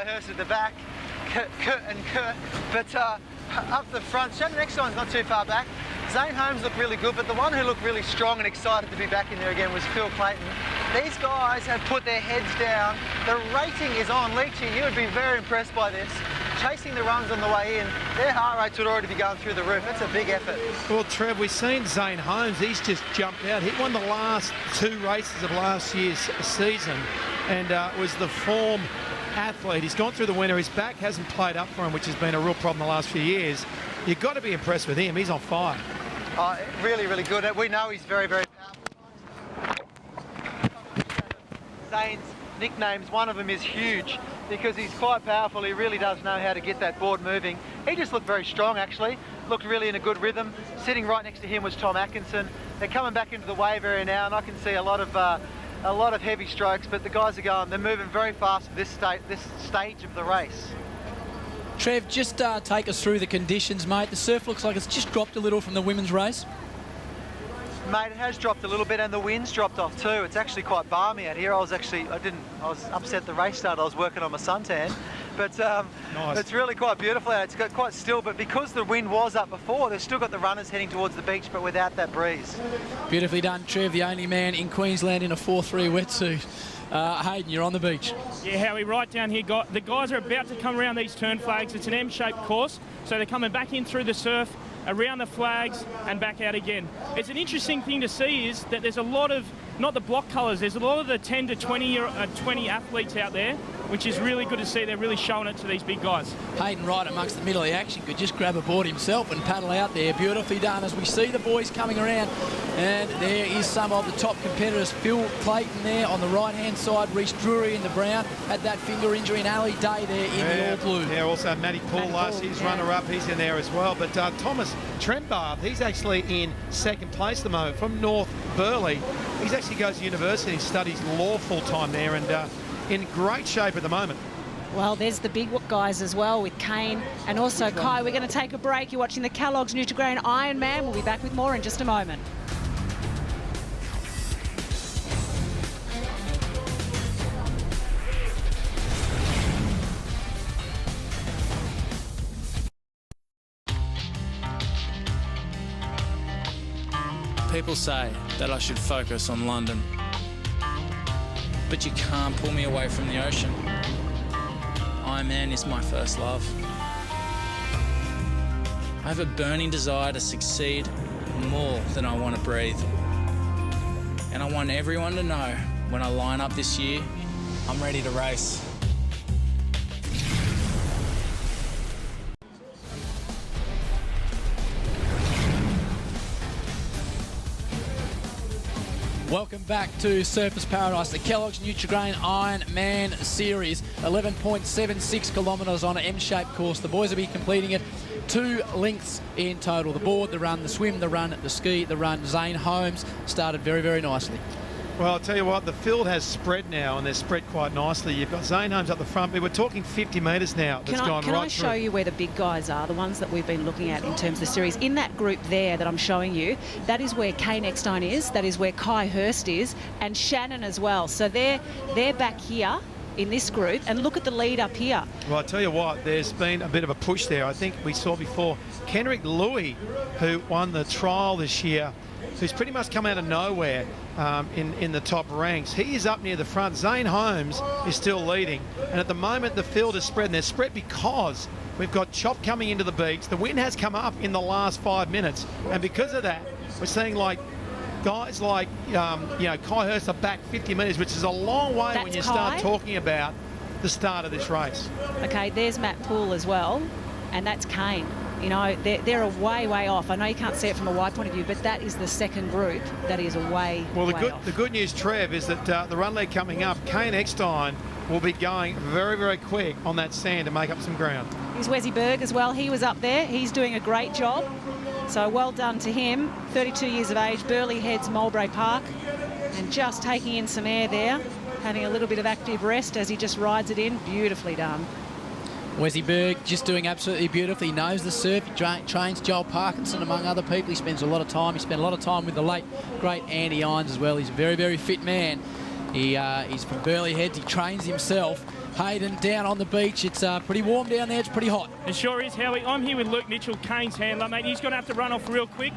Kai Hurst at the back, Kurt and Kurt. But up the front, Shannon Eckstein's not too far back. Zane Holmes looked really good, but the one who looked really strong and excited to be back in there again was Phil Clayton. These guys have put their heads down. The rating is on. Leachy, you would be very impressed by this. Chasing the runs on the way in, their heart rates would already be going through the roof. That's a big effort. Well, Trev, we've seen Zane Holmes. He's just jumped out. He won the last 2 races of last year's season and was the form athlete. He's gone through the winter. His back hasn't played up for him, which has been a real problem the last few years. You've got to be impressed with him. He's on fire. Really, really good. We know he's very, very powerful. Zane's nicknames, one of them is Huge, because he's quite powerful. He really does know how to get that board moving. He just looked very strong, actually. Looked really in a good rhythm. Sitting right next to him was Tom Atkinson. They're coming back into the wave area now, and I can see a lot of heavy strokes, but the guys are going. They're moving very fast at this stage of the race. Trev, just take us through the conditions, mate. The surf looks like it's just dropped a little from the women's race. Mate, it has dropped a little bit and the wind's dropped off too. It's actually quite balmy out here. I was upset the race started. I was working on my suntan. But nice. It's really quite beautiful out. It's got quite still, but because the wind was up before, they've still got the runners heading towards the beach, but without that breeze. Beautifully done, Trev, the only man in Queensland in a 4-3 wetsuit. Hayden, you're on the beach. Yeah, Howie, right down here. The guys are about to come around these turn flags. It's an M-shaped course, so they're coming back in through the surf, around the flags and back out again. It's an interesting thing to see is that there's a lot of, not the block colours, there's a lot of the 10 to 20 athletes out there, which is really good to see. They're really showing it to these big guys. Hayden right amongst the middle of the action could just grab a board himself and paddle out there. Beautifully done as we see the boys coming around. And there is some of the top competitors. Phil Clayton there on the right-hand side. Reece Drury in the brown. Had that finger injury, and Ali Day there in the all-blue. Yeah, also Matty Paul last year's runner-up. He's in there as well. But Thomas Trembath, he's actually in second place at the moment from North Burleigh. He actually goes to university, studies law full-time there, and in great shape at the moment. Well, there's the big guys as well with Kane and also Kai. We're going to take a break. You're watching the Kellogg's Nutrigrain IronMan. We'll be back with more in just a moment. People say that I should focus on London, but you can't pull me away from the ocean. IronMen is my first love. I have a burning desire to succeed more than I want to breathe. And I want everyone to know when I line up this year, I'm ready to race. Welcome back to Surfers Paradise, the Kellogg's Nutrigrain IronMan Series. 11.76 kilometres on an M-shaped course. The boys will be completing it 2 lengths in total. The board, the run, the swim, the run, the ski, the run. Zane Holmes started very, very nicely. Well, I'll tell you what, the field has spread now, and they're spread quite nicely. You've got Zane Holmes up the front. We're talking 50 metres now. Can I show you where the big guys are, the ones that we've been looking at in terms of the series? In that group there that I'm showing you, that is where Kane Eckstein is, that is where Kai Hurst is, and Shannon as well. So they're back here in this group, and look at the lead up here. Well, I tell you what, there's been a bit of a push there. I think we saw before Kenrick Louis, who won the trial this year, who's pretty much come out of nowhere in the top ranks. He is up near the front. Zane Holmes is still leading. And at the moment, the field is spread. And they're spread because we've got Chop coming into the beach. The wind has come up in the last 5 minutes. And because of that, we're seeing like guys like, Kai Hurst are back 50 metres, which is a long way when you start talking about the start of this race. Okay, there's Matt Poole as well. And that's Kane. You know, they're a way off. I know you can't see it from a wide point of view, but that is the second group that is way off. The good news, Trev, is that the run leg coming up, Kane Eckstein will be going very, very quick on that sand to make up some ground. Here's Wesy Berg as well. He was up there. He's doing a great job. So well done to him. 32 years of age, Burleigh Heads, Mulberry Park, and just taking in some air there, having a little bit of active rest as he just rides it in. Beautifully done. Wesy Berg just doing absolutely beautifully. He knows the surf. He trains Joel Parkinson, among other people. He spends a lot of time. He spent a lot of time with the late, great Andy Irons as well. He's a very, very fit man. He's from Burleigh Heads. He trains himself. Hayden down on the beach. It's pretty warm down there. It's pretty hot. It sure is, Howie. I'm here with Luke Mitchell, Kane's handler, mate. He's going to have to run off real quick.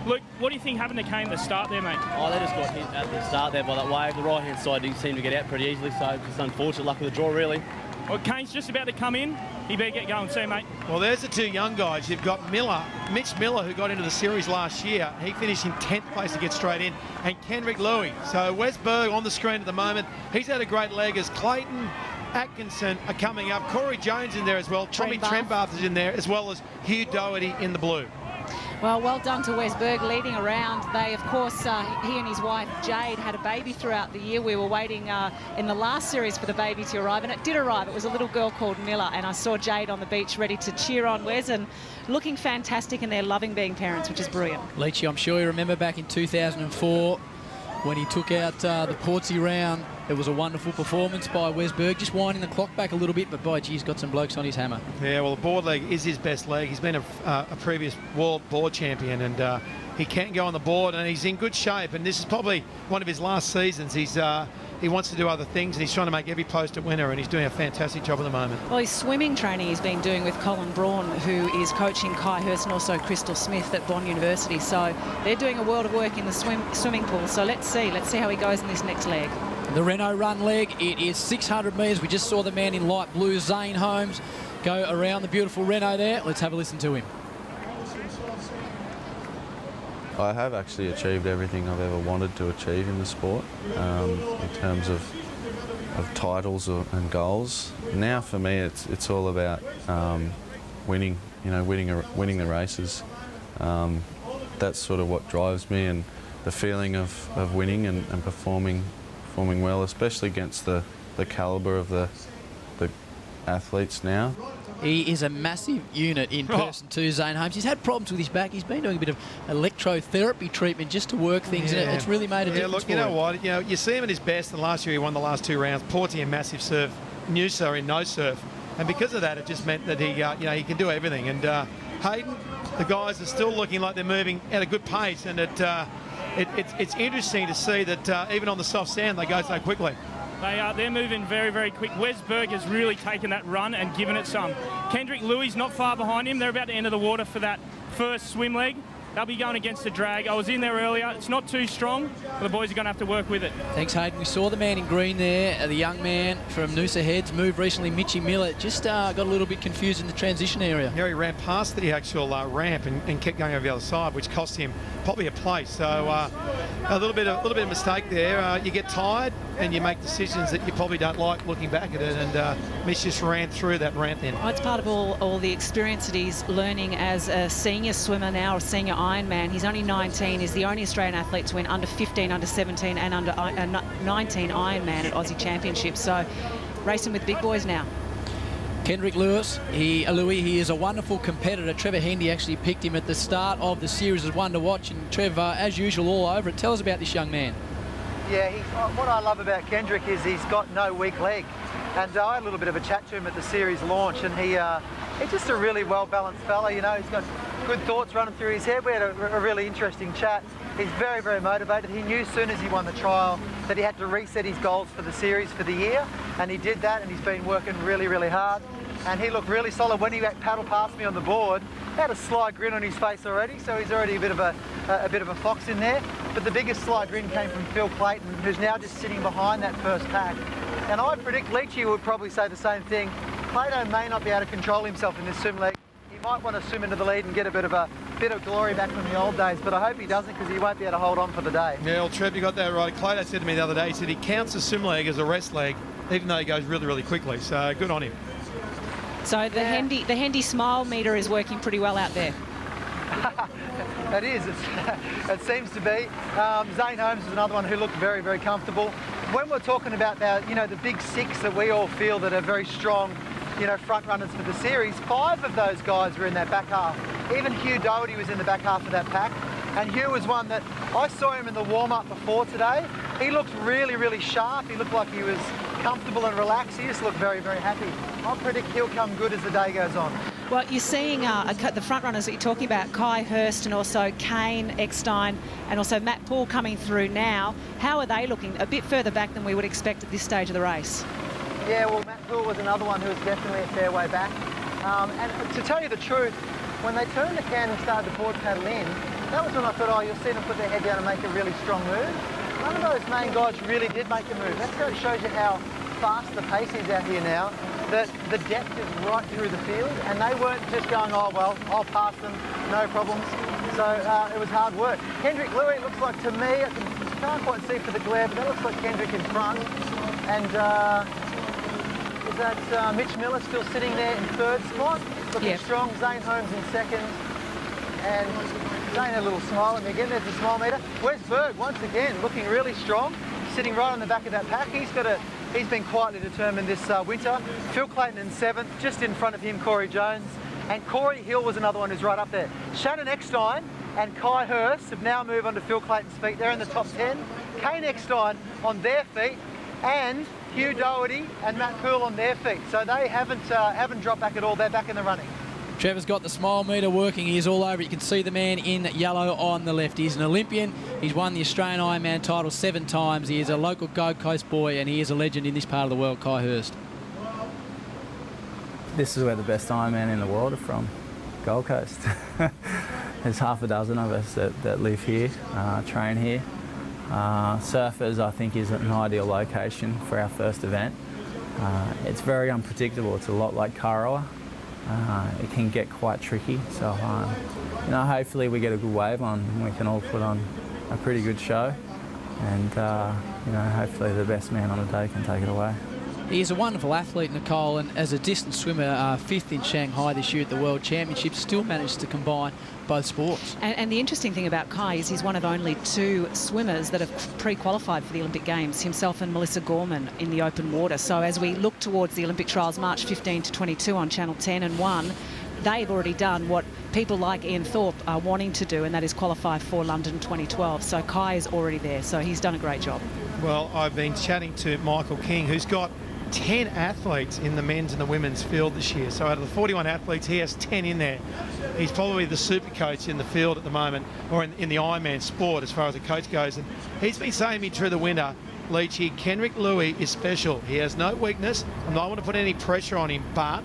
Luke, what do you think happened to Kane at the start there, mate? Oh, they just got hit at the start there by that wave. The right-hand side didn't seem to get out pretty easily, so it's unfortunate luck of the draw, really. Well, Kane's just about to come in. He better get going. See you, mate. Well, there's the two young guys. You've got Mitch Miller, who got into the series last year. He finished in 10th place to get straight in. And Kendrick Louis. So Wes Berg on the screen at the moment. He's had a great leg as Clayton Atkinson are coming up. Corey Jones in there as well. Tommy Trembath is in there, as well as Hugh Doherty in the blue. Well done to Wes Berg leading around. They, of course, he and his wife Jade had a baby throughout the year. We were waiting in the last series for the baby to arrive, and it did arrive. It was a little girl called Miller, and I saw Jade on the beach ready to cheer on Wes and looking fantastic, and they're loving being parents, which is brilliant. Leachy, I'm sure you remember back in 2004 when he took out the Portsea round. It was a wonderful performance by Wes Berg, just winding the clock back a little bit, but by geez, got some blokes on his hammer. Yeah, well, the board leg is his best leg. He's been a previous world board champion, and he can go on the board, and he's in good shape. And this is probably one of his last seasons. He wants to do other things, and he's trying to make every post a winner, and he's doing a fantastic job at the moment. Well, his swimming training he's been doing with Colin Braun, who is coaching Kai Hurst and also Crystal Smith at Bond University. So they're doing a world of work in the swimming pool. So let's see how he goes in this next leg. The Renault run leg, it is 600 metres. We just saw the man in light blue, Zane Holmes, go around the beautiful Renault there. Let's have a listen to him. I have actually achieved everything I've ever wanted to achieve in the sport in terms of titles and goals. Now for me it's all about winning, winning the races. That's sort of what drives me, and the feeling of winning and performing well, especially against the calibre of the athletes now. He is a massive unit in person too, Zane Holmes. He's had problems with his back. He's been doing a bit of electrotherapy treatment just to work things, and it's really made a difference. Look, you know what? You see him at his best, and last year he won the last two rounds. Portsea massive serve, Noosa in no serve, and because of that, it just meant that he he can do everything. And Hayden, the guys are still looking like they're moving at a good pace, and it's interesting to see that even on the soft sand they go so quickly. They're moving very, very quick. Wes Berg has really taken that run and given it some. Kendrick Louis not far behind him. They're about to enter the water for that first swim leg. They'll be going against the drag. I was in there earlier. It's not too strong, but the boys are going to have to work with it. Thanks, Hayden. We saw the man in green there, the young man from Noosa Heads, moved recently, Mitchy Miller. Just got a little bit confused in the transition area. Yeah, he ran past the actual ramp and kept going over the other side, which cost him probably a place. So a little bit of mistake there. You get tired and you make decisions that you probably don't like looking back at it, and Mitch just ran through that ramp then. It's part of all the experience that he's learning as a senior swimmer now, a senior Ironman. He's only 19. He's the only Australian athlete to win under 15, under 17 and under 19 Ironman at Aussie Championships. So racing with big boys now. Kendrick Louis, he is a wonderful competitor. Trevor Hendy actually picked him at the start of the series as one to watch, and Trevor, as usual, all over it. Tell us about this young man. Yeah, what I love about Kendrick is he's got no weak leg. And I had a little bit of a chat to him at the series launch, and he's just a really well-balanced fella. He's got good thoughts running through his head. We had a really interesting chat. He's very, very motivated. He knew as soon as he won the trial that he had to reset his goals for the series for the year, and he did that, and he's been working really, really hard. And he looked really solid when he paddled past me on the board. He had a sly grin on his face already, so he's already a bit of a fox in there. But the biggest sly grin came from Phil Clayton, who's now just sitting behind that first pack. And I predict Leachy would probably say the same thing. Plato may not be able to control himself in this swim leg. He might want to swim into the lead and get a bit of glory back from the old days, but I hope he doesn't, because he won't be able to hold on for the day. Yeah, well, Trev, you got that right. Plato said to me the other day, he said he counts the swim leg as a rest leg, even though he goes really, really quickly. So good on him. So the Hendy smile meter is working pretty well out there. It is. It seems to be. Zane Holmes is another one who looked very, very comfortable. When we're talking about the big six that we all feel that are very strong, front runners for the series, 5 of those guys were in that back half. Even Hugh Doherty was in the back half of that pack. And Hugh was one that I saw him in the warm-up before today. He looked really, really sharp. He looked like he was comfortable and relaxed. He just looked very, very happy. I predict he'll come good as the day goes on. Well, you're seeing the front runners that you're talking about, Kai Hurst and also Kane Eckstein and also Matt Poole coming through now. How are they looking? A bit further back than we would expect at this stage of the race. Yeah, well, Matt Poole was another one who was definitely a fair way back. And to tell you the truth, when they turned the can and started the board paddle in, that was when I thought, oh, you'll see them put their head down and make a really strong move. None of those main guys really did make a move. That shows you how fast the pace is out here now, that the depth is right through the field, and they weren't just going, oh, well, I'll pass them, no problems. So it was hard work. Kendrick Louis looks like, to me, I can't quite see for the glare, but that looks like Kendrick in front. And is that Mitch Miller still sitting there in third spot? Looking strong. Zane Holmes in second. And Zane had a little smile at me again. There's the smile meter. Wes Berg, once again, looking really strong, sitting right on the back of that pack. He's been quietly determined this winter. Phil Clayton in seventh, just in front of him, Corey Jones. And Corey Hill was another one who's right up there. Shannon Eckstein and Kai Hurst have now moved onto Phil Clayton's feet. They're in the top 10. Kane Eckstein on their feet, and Hugh Doherty and Matt Poole on their feet. So they haven't dropped back at all. They're back in the running. Trevor's got the smile meter working. He is all over. You can see the man in yellow on the left. He's an Olympian. He's won the Australian Ironman title 7 times. He is a local Gold Coast boy, and he is a legend in this part of the world, Kai Hurst. This is where the best Ironman in the world are from, Gold Coast. There's half a dozen of us that live here, train here. Surfers, I think, is an ideal location for our first event. It's very unpredictable. It's a lot like Karawa. It can get quite tricky. So, hopefully we get a good wave on and we can all put on a pretty good show. And, hopefully the best man on the day can take it away. He is a wonderful athlete, Nicole, and as a distance swimmer, 5th in Shanghai this year at the World Championships, still managed to combine both sports. And the interesting thing about Kai is he's one of only 2 swimmers that have pre-qualified for the Olympic Games, himself and Melissa Gorman in the open water. So as we look towards the Olympic trials, March 15 to 22 on Channel 10 and 1, they've already done what people like Ian Thorpe are wanting to do, and that is qualify for London 2012. So Kai is already there, so he's done a great job. Well, I've been chatting to Michael King, who's got 10 athletes in the men's and the women's field this year. So out of the 41 athletes, he has 10 in there. He's probably the super coach in the field at the moment, or in the Ironman sport as far as the coach goes. And he's been saying to me through the winter, Leachy, Kendrick Louis is special. He has no weakness. I'm not going to put any pressure on him, but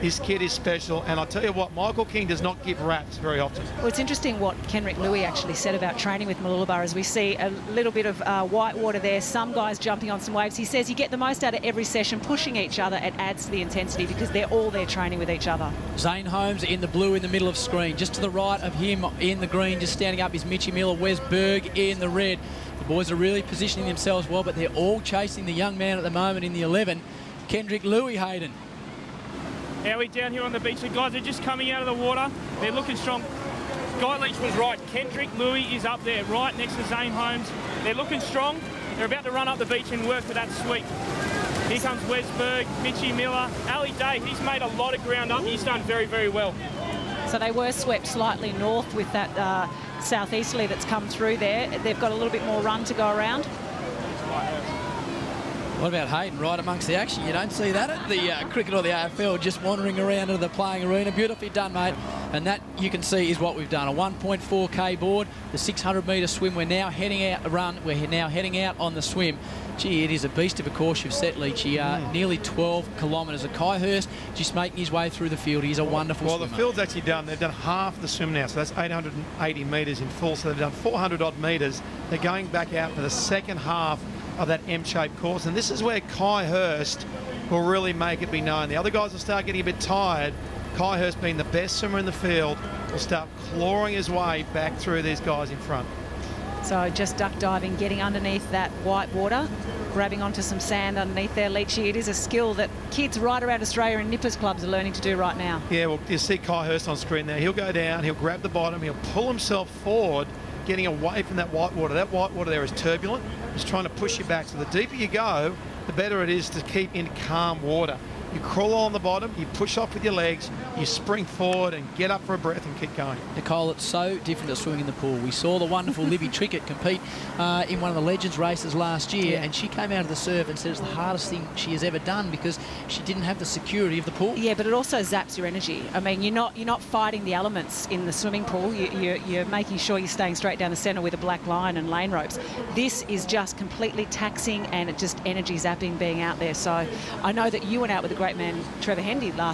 this kid is special, and I'll tell you what, Michael King does not give raps very often. Well, it's interesting what Kendrick Louis actually said about training with Mooloolaba, as we see a little bit of white water there, some guys jumping on some waves. He says you get the most out of every session, pushing each other. It adds to the intensity because they're all there training with each other. Zane Holmes in the blue in the middle of screen. Just to the right of him in the green, just standing up, is Mitchy Miller. Wes Berg in the red. The boys are really positioning themselves well, but they're all chasing the young man at the moment in the 11, Kendrick Louis, Hayden. Howie down here on the beach. The guys are just coming out of the water. They're looking strong. Guy Leach was right. Kendrick Louis is up there, right next to Zane Holmes. They're looking strong. They're about to run up the beach and work for that sweep. Here comes Wes Berg, Mitchy Miller. Ali Day, he's made a lot of ground up. He's done very, very well. So they were swept slightly north with that southeasterly that's come through there. They've got a little bit more run to go around. What about Hayden right amongst the action? You don't see that at the cricket or the AFL, just wandering around into the playing arena. Beautifully done, mate. And that, you can see, is what we've done. A 1.4k board, the 600-metre swim. We're now heading out the run. We're now heading out on the swim. Gee, it is a beast of a course you've set, Leachy. Nearly 12 kilometres. Kai Hurst just making his way through the field. He's a wonderful swimmer. Well, the field's actually done. They've done half the swim now, so that's 880 metres in full. So they've done 400-odd metres. They're going back out for the second half of that M-shaped course, and this is where Kai Hurst will really make it be known. The other guys will start getting a bit tired. Kai Hurst, being the best swimmer in the field, will start clawing his way back through these guys in front. So just duck diving, getting underneath that white water, grabbing onto some sand underneath there, Leachy. It is a skill that kids right around Australia and nippers clubs are learning to do right now. Yeah, well, you see Kai Hurst on screen there. He'll go down, he'll grab the bottom, he'll pull himself forward, getting away from that white water. That white water there is turbulent. It's trying to push you back. So the deeper you go, the better it is to keep in calm water. You crawl on the bottom, you push off with your legs, you spring forward and get up for a breath and keep going. Nicole, it's so different to swimming in the pool. We saw the wonderful Libby Trickett compete in one of the Legends races last year, and she came out of the surf and said it's the hardest thing she has ever done because she didn't have the security of the pool. Yeah, but it also zaps your energy. I mean, you're not fighting the elements in the swimming pool. You're making sure you're staying straight down the centre with a black line and lane ropes. This is just completely taxing, and it just energy zapping being out there. So I know that you went out with the great man Trevor Hendy